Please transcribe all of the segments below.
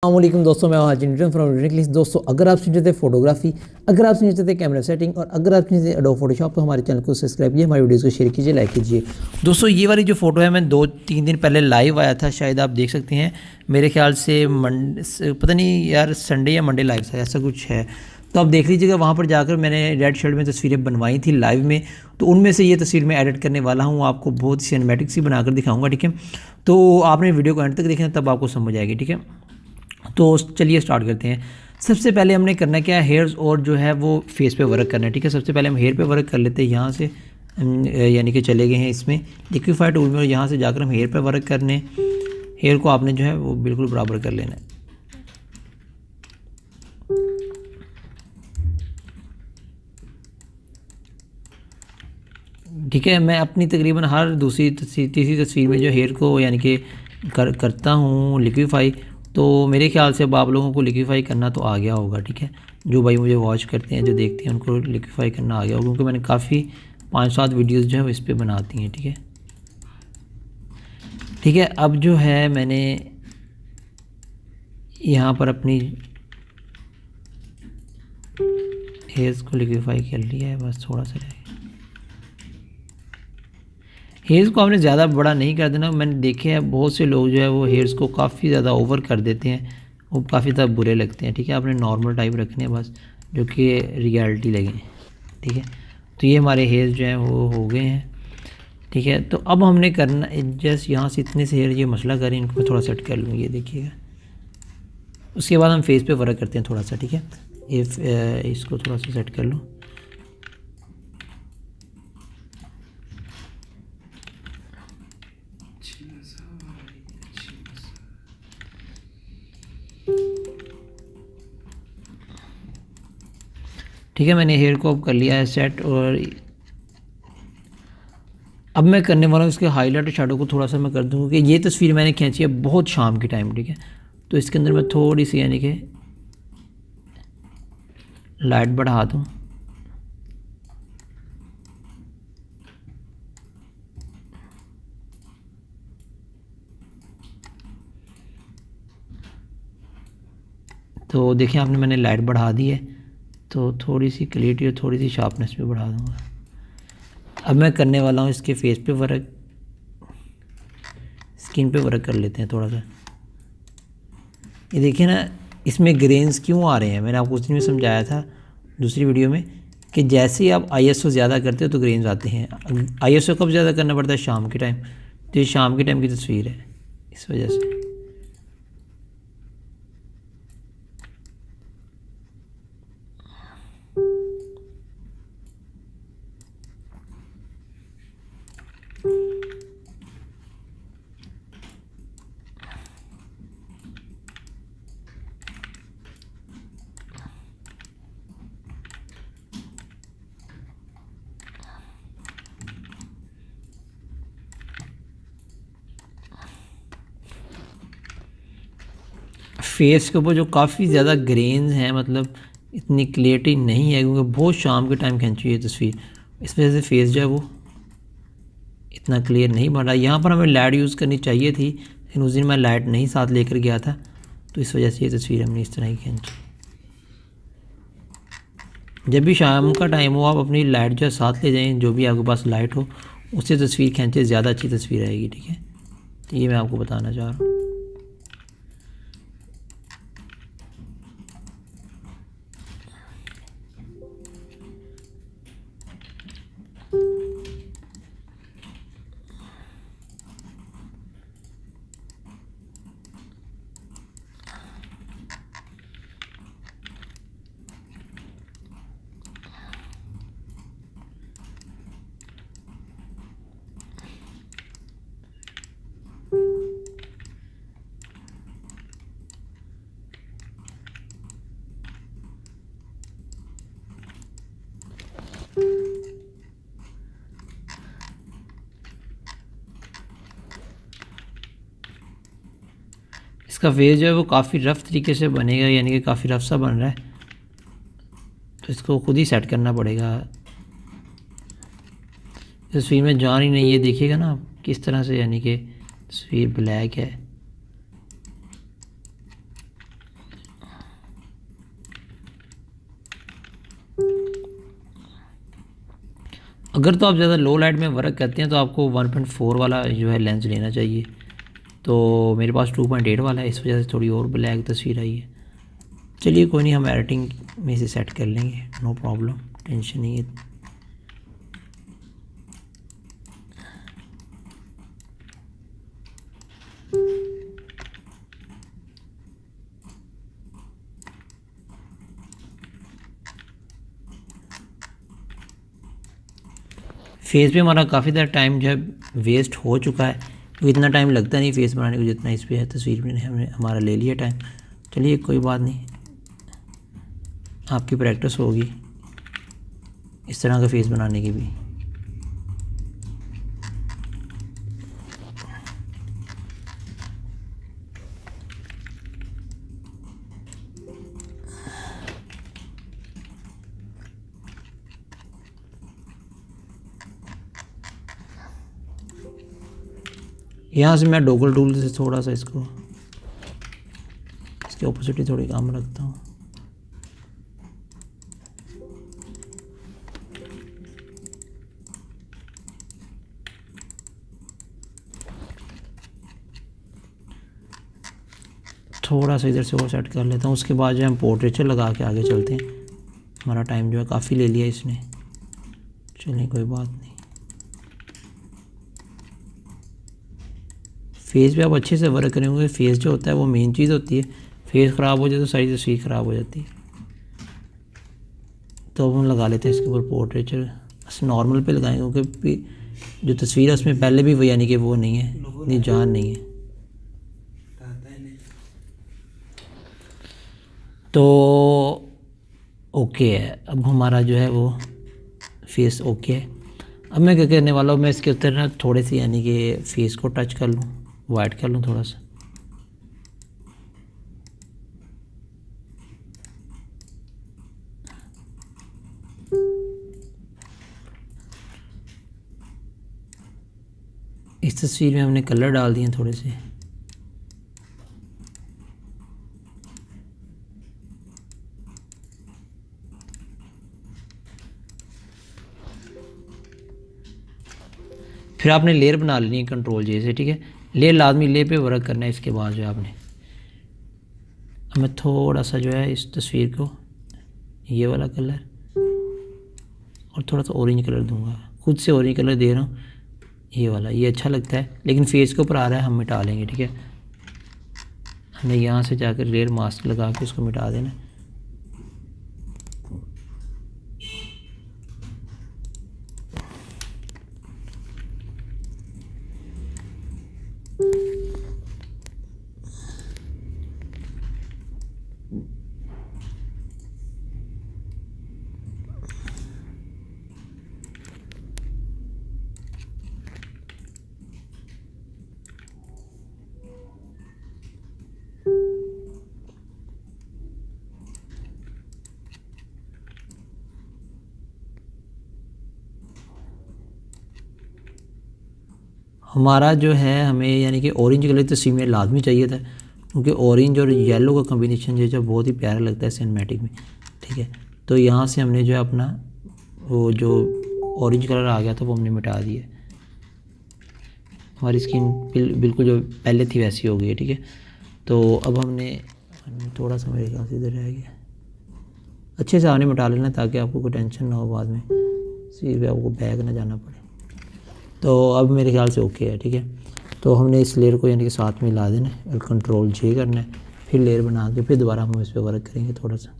अस्सलामुअलैकुम दोस्तों, मैं हाजिर न्यूटन फ्रॉम न्यूटन। दोस्तों, अगर आप सीखते थे फोटोग्राफी, अगर आप सीखते थे कैमरा सेटिंग और अगर आप सीखते थे एडोब फोटोशॉप, तो हमारे चैनल को सब्सक्राइब कीजिए, हमारी वीडियोस को शेयर कीजिए, लाइक कीजिए। दोस्तों, ये वाली जो फ़ोटो है, मैं 2-3 दिन पहले लाइव आया था, शायद आप देख सकते हैं। मेरे ख्याल से पता नहीं यार, संडे या मंडे लाइव था, ऐसा कुछ है। तो आप देख लीजिएगा, वहाँ पर जाकर मैंने रेड शर्ट में तस्वीरें बनवाई थी लाइव में। तो उनमें से ये तस्वीर मैं एडिट करने वाला हूँ, आपको बहुत सिनेमैटिक सी बनाकर दिखाऊंगा, ठीक है। तो आपने वीडियो को एंड तक देखना, तब आपको समझ आएगी, ठीक है। तो चलिए स्टार्ट करते हैं। सबसे पहले हमने करना क्या है, हेयर्स और जो है वो फेस पे वर्क करना है, ठीक है। सबसे पहले हम हेयर पे वर्क कर लेते हैं। यहाँ से यानी कि चले गए हैं इसमें लिक्विफाई टूल में, और यहाँ से जाकर हम हेयर पे वर्क करने। हेयर को आपने जो है वो बिल्कुल बराबर कर लेना है, ठीक है। मैं अपनी तकरीबन हर दूसरी तीसरी तस्वीर में जो हेयर को यानी कि करता हूँ लिक्विफाई। तो मेरे ख्याल से अब आप लोगों को लिक्विफाई करना तो आ गया होगा, ठीक है। जो भाई मुझे वॉच करते हैं, जो देखते हैं, उनको लिक्विफाई करना आ गया होगा, क्योंकि मैंने काफ़ी 5-7 वीडियोस जो है वो इस पर बनाती हैं, ठीक है। ठीक है, अब जो है मैंने यहाँ पर अपनी हेयर्स को लिक्विफाई कर लिया है, बस थोड़ा सा रह गया। हेयर्स को आपने ज़्यादा बड़ा नहीं कर देना। मैंने देखे हैं बहुत से लोग जो है वो हेयर्स को काफ़ी ज़्यादा ओवर कर देते हैं, वो काफ़ी ज़्यादा बुरे लगते हैं, ठीक है। आपने नॉर्मल टाइप रखने हैं बस, जो कि रियलिटी लगे, ठीक है। तो ये हमारे हेयर्स जो हैं वो हो गए हैं, ठीक है। तो अब हमने करना जस्ट यहाँ से इतने से हेयर ये मसला करें, इनको मैं थोड़ा सेट कर लूँ, ये देखिएगा। उसके बाद हम फेस पे वर्क करते हैं थोड़ा सा, ठीक है। इसको थोड़ा सा सेट कर लूँ। ठीक है, मैंने हेयर को अब कर लिया है सेट, और अब मैं करने वाला हूँ इसके हाईलाइट और शैडो को थोड़ा सा मैं कर दूँगा, कि ये तस्वीर मैंने खींची है बहुत शाम के टाइम, ठीक है। तो इसके अंदर मैं थोड़ी सी यानी कि लाइट बढ़ा दूँ, तो देखिए आपने मैंने लाइट बढ़ा दी है। तो थोड़ी सी क्लियरिटी और थोड़ी सी शार्पनेस भी बढ़ा दूँगा। अब मैं करने वाला हूँ इसके फेस पे वर्क, स्किन पे वर्क कर लेते हैं थोड़ा सा। ये देखिए ना, इसमें ग्रेन्स क्यों आ रहे हैं, मैंने आपको उस दिन में समझाया था दूसरी वीडियो में, कि जैसे ही आप ISO ज़्यादा करते हो तो ग्रेन्स आते हैं। ISO कब ज़्यादा करना पड़ता है, शाम के टाइम। तो ये शाम के टाइम की तस्वीर है, इस वजह से। फेस के ऊपर जो काफ़ी ज़्यादा ग्रेन्स हैं, मतलब इतनी क्लियरिटी नहीं है, क्योंकि बहुत शाम के टाइम खींची है तस्वीर, इस वजह से फेस जो है वो इतना क्लियर नहीं बन रहा। यहाँ पर हमें लाइट यूज़ करनी चाहिए थी, लेकिन उस दिन मैं लाइट नहीं साथ लेकर गया था, तो इस वजह से ये तस्वीर हमने इस तरह ही खींची। जब भी शाम का टाइम हो, आप अपनी लाइट जो है साथ ले जाएं, जो भी आपके पास लाइट हो उससे तस्वीर खींचे, ज़्यादा अच्छी तस्वीर आएगी, ठीक है। तो ये मैं आपको बताना चाह रहा हूँ। इसका फेस जो है वो काफ़ी रफ़ तरीके से बनेगा, यानी कि काफ़ी रफ सा बन रहा है, तो इसको खुद ही सेट करना पड़ेगा। तस्वीर में जान ही नहीं है, देखिएगा ना आप किस तरह से, यानी कि तस्वीर ब्लैक है। अगर तो आप ज़्यादा लो लाइट में वर्क करते हैं तो आपको 1.4 वाला जो है लेंस लेना चाहिए। तो मेरे पास 2.8 वाला है, इस वजह से थोड़ी और ब्लैक तस्वीर आई है। चलिए कोई नहीं, हम एडिटिंग में से सेट कर लेंगे, नो प्रॉब्लम, टेंशन नहीं है। फेस पे हमारा काफ़ी ज़्यादा टाइम जो है वेस्ट हो चुका है, क्योंकि इतना टाइम लगता नहीं फेस बनाने को जितना इस पर है। तस्वीर में हमने हमारा ले लिया टाइम। चलिए कोई बात नहीं, आपकी प्रैक्टिस होगी इस तरह का फेस बनाने की भी। यहाँ से मैं डोगल टूल से थोड़ा सा इसको, इसकी ऑपोसिटी थोड़ी कम रखता हूँ। थोड़ा सा इधर से और सेट कर लेता हूँ। उसके बाद जो हम पोर्ट्रेचर लगा के आगे चलते हैं। हमारा टाइम जो है काफ़ी ले लिया इसने। चलिए कोई बात नहीं, फेस पे आप अच्छे से वर्क करेंगे। फेस जो होता है वो मेन चीज़ होती है, फेस ख़राब हो जाए तो सारी तस्वीर ख़राब हो जाती है। तो अब हम लगा लेते हैं इसके ऊपर पोर्ट्रेचर। बस नॉर्मल पे लगाएंगे क्योंकि जो तस्वीर है उसमें पहले भी वो यानी कि वो नहीं है, इतनी जान नहीं है। तो ओके है, अब हमारा जो है वो फेस ओके है। अब मैं क्या करने वाला हूँ, मैं इसके ऊपर ना थोड़े से यानी कि फेस को टच कर लूँ, वाइट कर लूँ थोड़ा सा। इस तस्वीर में हमने कलर डाल दिए थोड़े से। फिर आपने लेयर बना लेनी है कंट्रोल जे से, ठीक है। लेयर लाजमी ले पे वर्क करना है। इसके बाद जो है आपने, अब मैं थोड़ा सा जो है इस तस्वीर को ये वाला कलर और थोड़ा सा ऑरेंज कलर दूंगा, खुद से ऑरेंज कलर दे रहा हूँ। ये वाला ये अच्छा लगता है, लेकिन फेस के ऊपर आ रहा है, हम मिटा लेंगे, ठीक है। हमने यहाँ से जाकर लेयर मास्क लगा के उसको मिटा देना। हमारा जो है हमें यानी कि ऑरेंज कलर तस्वीर में लाजमी चाहिए था, क्योंकि ऑरेंज और येलो का कम्बिनेशन जो है बहुत ही प्यारा लगता है सिनेमैटिक में, ठीक है। तो यहाँ से हमने जो है अपना वो जो ऑरेंज कलर आ गया था वो हमने मिटा दिया। हमारी स्किन बिल्कुल जो पहले थी वैसी हो गई है, ठीक है। तो अब हमने थोड़ा सा मेरे ख्याल से इधर रह गया, अच्छे से आपने मिटा लेना ताकि आपको कोई टेंशन ना हो बाद में, सीधे आपको बैग ना जाना पड़े। तो अब मेरे ख्याल से ओके है, ठीक है। तो हमने इस लेयर को यानी कि साथ में ला देना है और कंट्रोल जे करना है, फिर लेयर बना के फिर दोबारा हम इस पर वर्क करेंगे थोड़ा सा।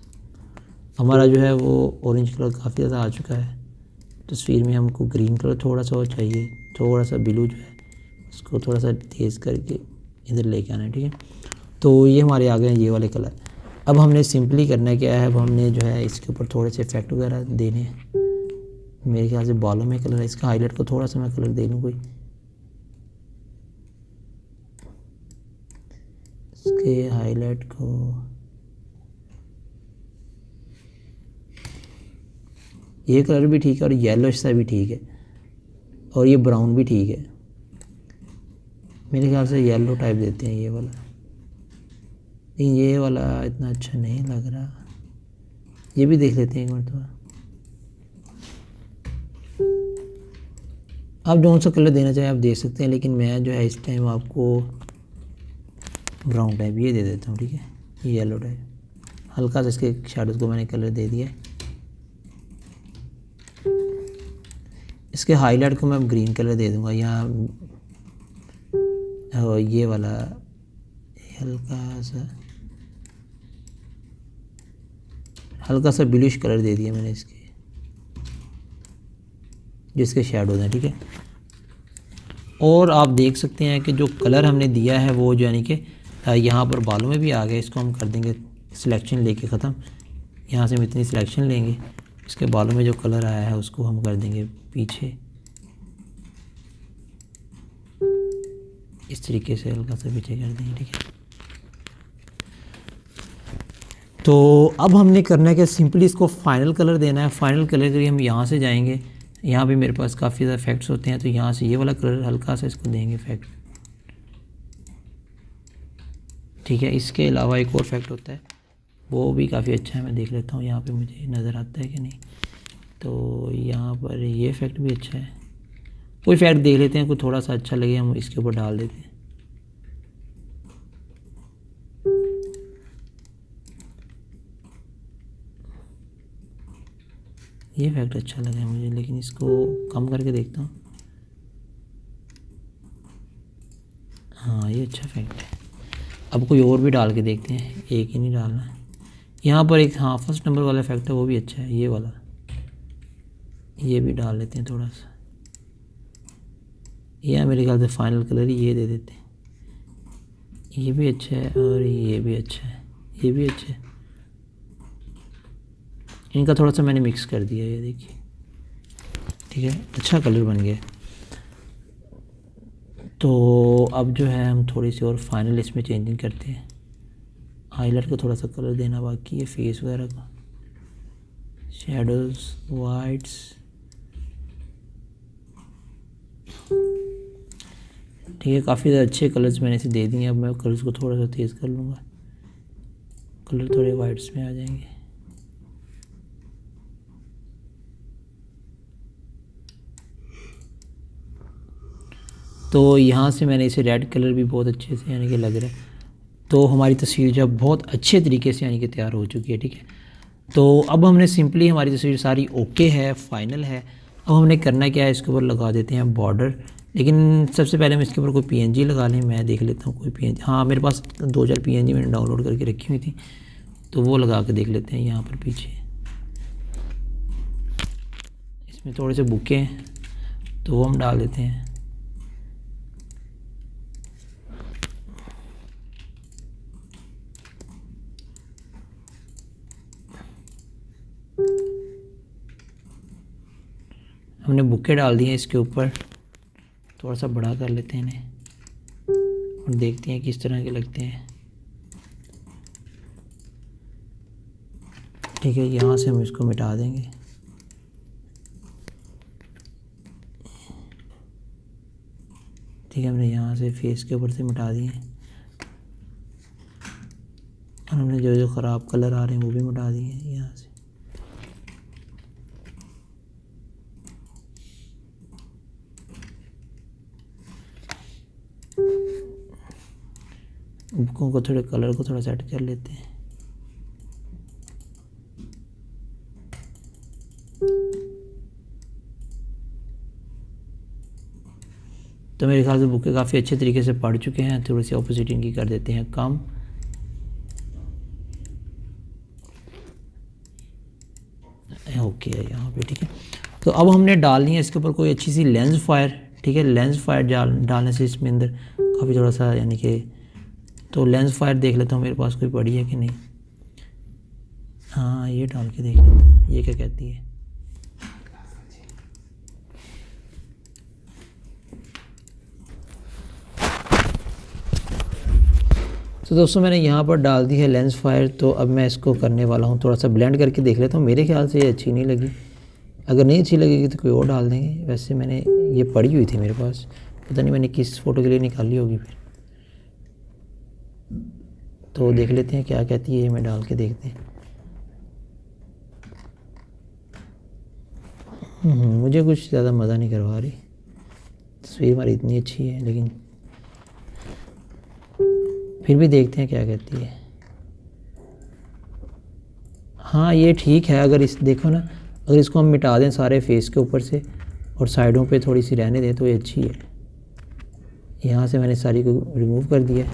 हमारा जो है वो ऑरेंज कलर काफ़ी ज़्यादा आ चुका है तस्वीर में। हमको ग्रीन कलर थोड़ा सा और चाहिए, थोड़ा सा ब्लू जो है इसको थोड़ा सा तेज़ करके इधर लेके आना है, ठीक है। तो ये हमारे आ गए हैं ये वाले कलर। अब हमने सिंपली करना है क्या है, अब हमने जो है इसके ऊपर थोड़े से इफेक्ट वगैरह देने हैं। मेरे ख्याल से बालों में कलर है, इसका हाईलाइट को थोड़ा सा मैं कलर दे लूँ कोई, इसके हाईलाइट को ये कलर भी ठीक है और येलो सा भी ठीक है और ये ब्राउन भी ठीक है। मेरे ख्याल से येलो टाइप देते हैं ये वाला, लेकिन ये वाला इतना अच्छा नहीं लग रहा। ये भी देख लेते हैं एक मिनट तो। आप जो सा कलर देना चाहें आप दे सकते हैं, लेकिन मैं जो है इस टाइम आपको ब्राउन टाइप ये दे देता हूँ, ठीक है, ये येलो टाइप। हल्का सा इसके शैडोज़ को मैंने कलर दे दिया है। इसके हाईलाइट को मैं ग्रीन कलर दे दूँगा, यहाँ ये वाला हल्का सा ब्लूइश कलर दे दिया मैंने इसके, जिसके शैडोज़ हैं, ठीक है। और आप देख सकते हैं कि जो कलर हमने दिया है वो जो यानी कि यहाँ पर बालों में भी आ गया। इसको हम कर देंगे सिलेक्शन लेके ख़त्म। यहाँ से हम इतनी सिलेक्शन लेंगे, इसके बालों में जो कलर आया है उसको हम कर देंगे पीछे इस तरीके से, हल्का सा पीछे कर देंगे, ठीक है। तो अब हमने करना है कि सिंपली इसको फाइनल कलर देना है। फाइनल कलर के लिए हम यहाँ से जाएंगे, यहाँ पे मेरे पास काफ़ी ज़्यादा इफेक्ट्स होते हैं, तो यहाँ से ये वाला कलर हल्का सा इसको देंगे इफेक्ट, ठीक है। इसके अलावा एक और इफेक्ट होता है वो भी काफ़ी अच्छा है, मैं देख लेता हूँ यहाँ पे मुझे नज़र आता है कि नहीं। तो यहाँ पर ये इफेक्ट भी अच्छा है, कोई इफेक्ट देख लेते हैं, कोई थोड़ा सा अच्छा लगे हम इसके ऊपर डाल देते हैं। ये इफेक्ट अच्छा लगा है मुझे, लेकिन इसको कम करके देखता हूँ। हाँ ये अच्छा इफेक्ट है। अब कोई और भी डाल के देखते हैं, एक ही नहीं डालना है। यहाँ पर एक हाँ फर्स्ट नंबर वाला इफेक्ट है वो भी अच्छा है, ये वाला, ये भी डाल लेते हैं थोड़ा सा। यह मेरे ख्याल से फाइनल कलर ही ये दे देते हैं। ये भी अच्छा है और ये भी अच्छा है, ये भी अच्छा है। इनका थोड़ा सा मैंने मिक्स कर दिया, ये देखिए, ठीक है, अच्छा कलर बन गया। तो अब जो है हम थोड़ी सी और फाइनल इसमें चेंजिंग करते हैं। हाईलाइट को थोड़ा सा कलर देना बाकी है, फेस वगैरह का, शैडोज़, वाइट्स, ठीक है। काफ़ी ज़्यादा अच्छे कलर्स मैंने इसे दे दिए। अब मैं कलर्स को थोड़ा सा तेज़ कर लूँगा, कलर थोड़े वाइट्स में आ जाएंगे। तो यहाँ से मैंने इसे रेड कलर भी बहुत अच्छे से यानी कि लग रहा है। तो हमारी तस्वीर जो बहुत अच्छे तरीके से यानी कि तैयार हो चुकी है, ठीक है। तो अब हमने सिंपली हमारी तस्वीर सारी ओके है, फाइनल है। अब हमने करना क्या है, इसके ऊपर लगा देते हैं बॉर्डर। लेकिन सबसे पहले हम इसके ऊपर कोई पीएनजी लगा लें। मैं देख लेता हूँ कोई पीएनजी, हाँ मेरे पास 2-4 पीएनजी मैंने डाउनलोड करके रखी हुई थी, तो वो लगा के देख लेते हैं। यहाँ पर पीछे इसमें थोड़े से बुके हैं तो वो हम डाल देते हैं। हमने बुके डाल दिए इसके ऊपर, थोड़ा सा बड़ा कर लेते हैं इन्हें और देखते हैं किस तरह के लगते हैं, ठीक है। यहाँ से हम इसको मिटा देंगे, ठीक है। हमने यहाँ से फेस के ऊपर से मिटा दिए और हमने जो जो ख़राब कलर आ रहे हैं वो भी मिटा दिए यहाँ से। बुकों को थोड़े कलर को थोड़ा सेट कर लेते हैं। तो मेरे ख्याल से बुके काफ़ी अच्छे तरीके से पढ़ चुके हैं। थोड़ी सी ऑपोजिट इनकी कर देते हैं कम। ओके है यहाँ पे, ठीक है। तो अब हमने डालनी है इसके ऊपर कोई अच्छी सी लेंस फायर, ठीक है। लेंस फायर डालने से इसमें अंदर काफ़ी थोड़ा सा यानी कि, तो लेंस फायर देख लेता हूँ मेरे पास कोई पड़ी है कि नहीं। हाँ ये डाल के देख लेता हूँ, ये क्या कहती है। तो दोस्तों मैंने यहाँ पर डाल दी है लेंस फायर। तो अब मैं इसको करने वाला हूँ, थोड़ा सा ब्लेंड करके देख लेता हूँ। मेरे ख्याल से ये अच्छी नहीं लगी, अगर नहीं अच्छी लगेगी तो कोई और डाल देंगे। वैसे मैंने ये पड़ी हुई थी मेरे पास, पता नहीं मैंने किस फ़ोटो के लिए निकाली होगी फिर। तो देख लेते हैं क्या कहती है, ये मैं डाल के देखते हैं। मुझे कुछ ज़्यादा मज़ा नहीं करवा रही, तस्वीर हमारी इतनी अच्छी है, लेकिन फिर भी देखते हैं क्या कहती है। हाँ ये ठीक है, अगर इस देखो ना, अगर इसको हम मिटा दें सारे फेस के ऊपर से और साइडों पे थोड़ी सी रहने दें तो ये अच्छी है। यहाँ से मैंने सारी को रिमूव कर दिया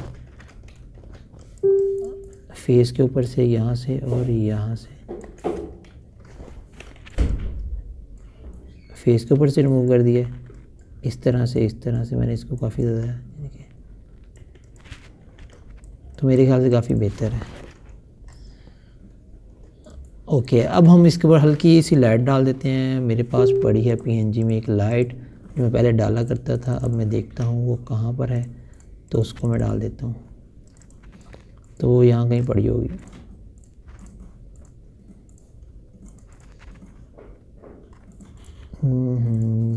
फेस के ऊपर से, यहाँ से और यहाँ से, फेस के ऊपर से रिमूव कर दिया इस तरह से मैंने इसको काफ़ी ज़्यादा, तो मेरे ख्याल से काफ़ी बेहतर है। ओके, अब हम इसके ऊपर हल्की सी लाइट डाल देते हैं। मेरे पास पड़ी है पीएनजी में एक लाइट जो मैं पहले डाला करता था, अब मैं देखता हूँ वो कहाँ पर है, तो उसको मैं डाल देता हूँ। तो वो यहाँ कहीं पड़ी होगी।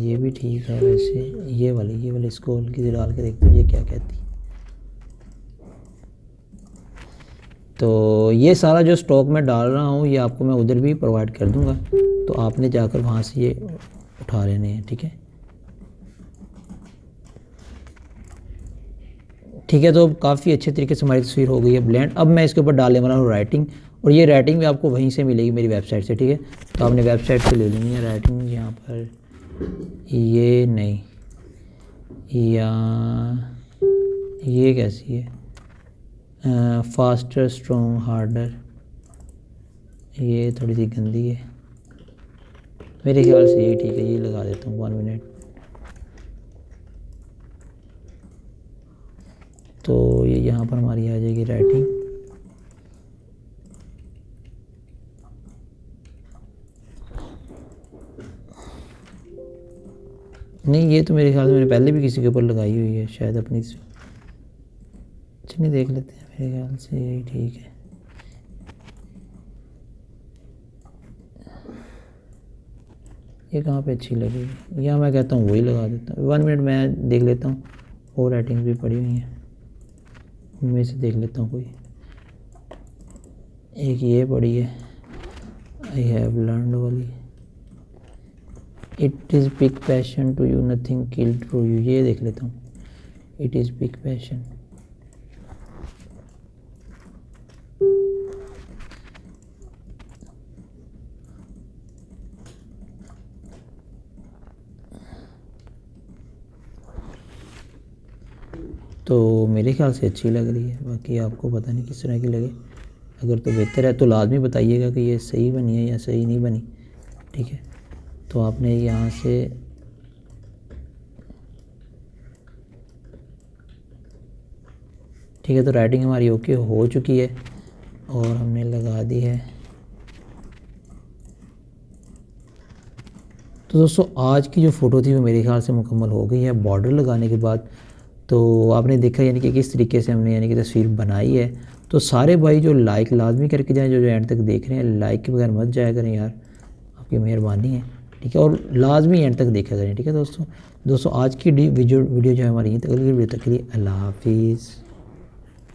ये भी ठीक है वैसे, ये वाली इसको हल्की सी डाल के देखते हैं ये क्या कहती है। तो ये सारा जो स्टॉक मैं डाल रहा हूँ ये आपको मैं उधर भी प्रोवाइड कर दूँगा, तो आपने जाकर वहाँ से ये उठा लेने हैं, ठीक है। ठीक है, तो अब काफ़ी अच्छे तरीके से हमारी तस्वीर हो गई है ब्लेंड। अब मैं इसके ऊपर डालने वाला हूँ राइटिंग, और ये राइटिंग भी आपको वहीं से मिलेगी मेरी वेबसाइट से, ठीक है। तो आपने वेबसाइट से ले लेनी है राइटिंग। यहाँ पर ये नहीं, या ये कैसी है, फास्टर, स्ट्रॉन्ग, हार्डर, ये थोड़ी सी गंदी है मेरे ख्याल से, यही ठीक है, ये लगा देता हूँ 1 मिनट। तो ये यहाँ पर हमारी आ जाएगी राइटिंग। नहीं, ये तो मेरे ख्याल से मैंने पहले भी किसी के ऊपर लगाई हुई है शायद अपनी। चलिए देख लेते हैं, मेरे ख्याल से यही ठीक है। ये कहाँ पे अच्छी लगेगी, या मैं कहता हूँ वही लगा देता हूँ। 1 मिनट मैं देख लेता हूँ, और राइटिंग भी पड़ी हुई हैं, उनमें से देख लेता हूँ कोई एक। ये पड़ी है, आई हैव लर्नड वाली, it is big passion to you, nothing kill to you, ये देख लेता हूँ। इट इज़ बिग पैशन, तो मेरे ख्याल से अच्छी लग रही है। बाकी आपको पता नहीं किस तरह की लगे, अगर तो बेहतर है तो लाजमी बताइएगा कि ये सही बनी है या सही नहीं बनी, ठीक है। तो आपने यहाँ से ठीक है, तो राइटिंग हमारी ओके हो चुकी है और हमने लगा दी है। तो दोस्तों आज की जो फ़ोटो थी वो मेरे ख्याल से मुकम्मल हो गई है बॉर्डर लगाने के बाद। तो आपने देखा यानी कि किस तरीके से हमने यानी कि तस्वीर बनाई है। तो सारे भाई जो लाइक लाजमी करके जाएं, जो एंड तक देख रहे हैं, लाइक के बगैर मत जाया करें यार, आपकी मेहरबानी है, ठीक है। और लाजमी एंड तक देखा करें, ठीक है दोस्तों। आज की वीडियो जो है हमारी यहीं तक, अगली वीडियो तक के लिए अल्लाह हाफिज़।